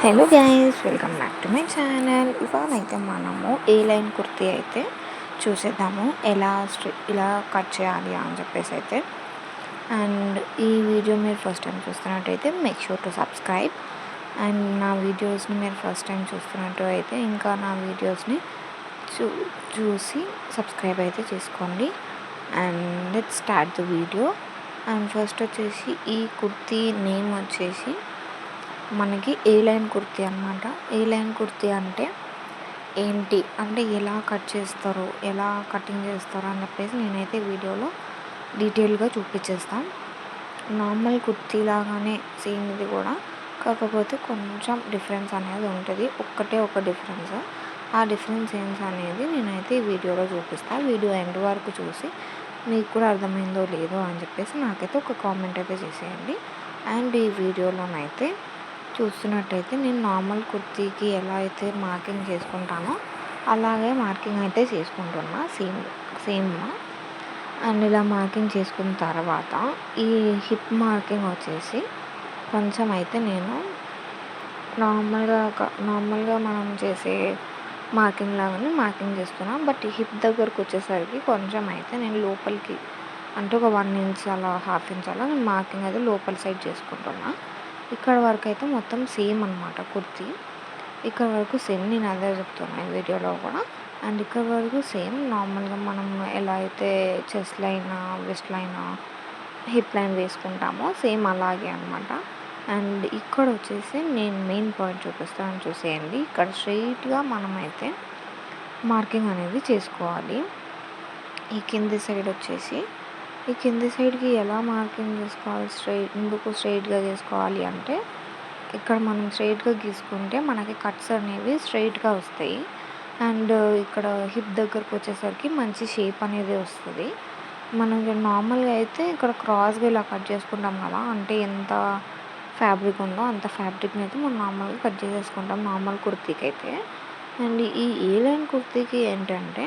Hello guys, welcome back to my channel. ఇవాళైతే మనము ఏ లైన్ కుర్తీ అయితే చూసేద్దాము, ఇలా కట్ చేయాలి అని చెప్పేసి అయితే. అండ్ ఈ వీడియో మీరు ఫస్ట్ టైం చూస్తున్నట్టయితే make sure to subscribe. And నా వీడియోస్ని మీరు ఫస్ట్ టైం చూస్తున్నట్టు అయితే ఇంకా నా వీడియోస్ని చూసి సబ్స్క్రైబ్ అయితే చేసుకోండి. And let's start the video. And first వచ్చేసి ఈ కుర్తీ నేమ్ వచ్చేసి మనకి ఏ లైన్ కుర్తీ అనమాట. ఏ లైన్ కుర్తీ అంటే ఏంటి అంటే ఎలా కట్ చేస్తారు, ఎలా కటింగ్ చేస్తారు అని చెప్పేసి నేనైతే వీడియోలో డీటెయిల్గా చూపించేస్తాను. నార్మల్ కుర్తీ లాగానే సేమ్ ఇది కూడా, కాకపోతే కొంచెం డిఫరెన్స్ అనేది ఉంటుంది. ఒక్కటే ఒక డిఫరెన్స్. ఆ డిఫరెన్స్ ఏంటి అనేది నేనైతే ఈ వీడియోలో చూపిస్తాను. వీడియో ఎండ్ వరకు చూసి మీకు కూడా అర్థమైందో లేదో అని చెప్పేసి నాకైతే ఒక కామెంట్ అయితే చేసేయండి. అండ్ ఈ వీడియోలోనైతే చూస్తున్నట్టయితే నేను నార్మల్ కుర్తీకి ఎలా అయితే మార్కింగ్ చేసుకుంటానో అలాగే మార్కింగ్ అయితే చేసుకుంటున్నా సేమ్. అండ్ ఇలా మార్కింగ్ చేసుకున్న తర్వాత ఈ హిప్ మార్కింగ్ వచ్చేసి కొంచెం అయితే నేను నార్మల్గా మనం చేసే మార్కింగ్ లాగానే మార్కింగ్ చేస్తున్నాను. బట్ ఈ హిప్ దగ్గరకు వచ్చేసరికి కొంచెం అయితే నేను లోపలికి అంటే ఒక 1 ఇంచ్ అలా, హాఫ్ ఇంచ్ అలా నేను మార్కింగ్ అయితే లోపల సైడ్ చేసుకుంటున్నా. ఇక్కడ వరకు అయితే మొత్తం సేమ్ అనమాట కుర్తీ. ఇక్కడ వరకు సేమ్, నేను అదే చెప్తున్నాను ఈ వీడియోలో కూడా. అండ్ ఇక్కడ వరకు సేమ్ నార్మల్గా మనం ఎలా అయితే chest line, waist line, hip line వేసుకుంటామో సేమ్ అలాగే అనమాట. అండ్ ఇక్కడ వచ్చేసి నేను మెయిన్ పాయింట్ చూపిస్తాను, చూసేయండి. ఇక్కడ స్ట్రైట్గా మనమైతే మార్కింగ్ అనేది చేసుకోవాలి. ఈ కింది సైడ్ వచ్చేసి ఈ కింది సైడ్కి ఎలా మార్కింగ్ చేసుకోవాలి, ఎందుకు స్ట్రైట్గా చేసుకోవాలి అంటే ఇక్కడ మనం స్ట్రైట్గా గీసుకుంటే మనకి కట్స్ అనేవి స్ట్రైట్గా వస్తాయి. అండ్ ఇక్కడ హిప్ దగ్గరకు వచ్చేసరికి మంచి షేప్ అనేది వస్తుంది. మనం నార్మల్గా అయితే ఇక్కడ క్రాస్గా ఇలా కట్ చేసుకుంటాం కదా, అంటే ఎంత ఫ్యాబ్రిక్ ఉందో అంత ఫ్యాబ్రిక్ని అయితే మనం నార్మల్గా కట్ చేసేసుకుంటాం నార్మల్ కుర్తీకి అయితే. అండ్ ఈ ఏ లైన్ కుర్తీకి ఏంటంటే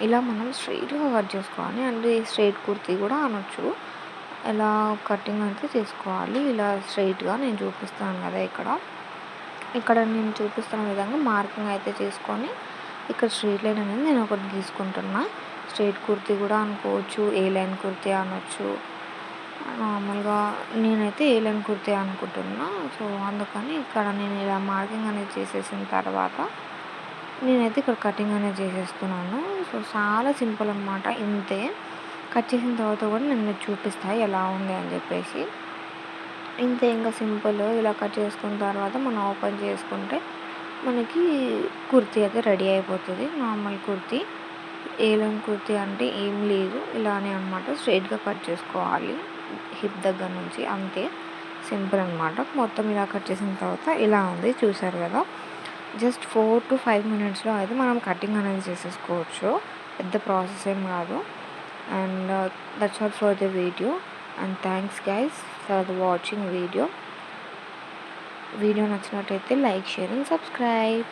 ఇలా మనం స్ట్రైట్గా కట్ చేసుకోవాలి. అంటే స్ట్రైట్ కుర్తీ కూడా అనొచ్చు. ఇలా కటింగ్ అయితే చేసుకోవాలి. ఇలా స్ట్రైట్గా నేను చూపిస్తాను కదా, ఇక్కడ నేను చూపిస్తున్న విధంగా మార్కింగ్ అయితే చేసుకొని ఇక్కడ స్ట్రైట్ లైన్ అనేది నేను ఒకటి గీసుకుంటున్నా. స్ట్రైట్ కుర్తీ కూడా అనుకోవచ్చు, ఏ లైన్ కుర్తీ అనొచ్చు. నార్మల్గా నేనైతే ఏ లైన్ కుర్తీ అనుకుంటున్నా. సో అందుకని ఇక్కడ నేను ఇలా మార్కింగ్ అనేది చేసేసిన తర్వాత నేనైతే ఇక్కడ కటింగ్ అనేది చేసేస్తున్నాను. సో చాలా సింపుల్ అనమాట, ఇంతే. కట్ చేసిన తర్వాత కూడా నేను మీకు చూపిస్తాను ఎలా ఉంది అని చెప్పేసి. ఇంతే, ఇంకా సింపుల్. ఇలా కట్ చేసుకున్న తర్వాత మనం ఓపెన్ చేసుకుంటే మనకి కుర్తీ అయితే రెడీ అయిపోతుంది. నార్మల్ కుర్తీ, ఏ లైన్ కుర్తీ అంటే ఏం లేదు, ఇలానే అనమాట. స్ట్రైట్గా కట్ చేసుకోవాలి హిప్ దగ్గర నుంచి, అంతే. సింపుల్ అనమాట. మొత్తం ఇలా కట్ చేసిన తర్వాత ఇలా ఉంది, చూసారు కదా. జస్ట్ 4 to 5 మినిట్స్లో అయితే మనం కటింగ్ అనేది చేసేసుకోవచ్చు. పెద్ద ప్రాసెస్ ఏం కాదు. And that's all for the video. And thanks guys for the watching video. నచ్చినట్టయితే లైక్, షేర్ అండ్ సబ్స్క్రైబ్.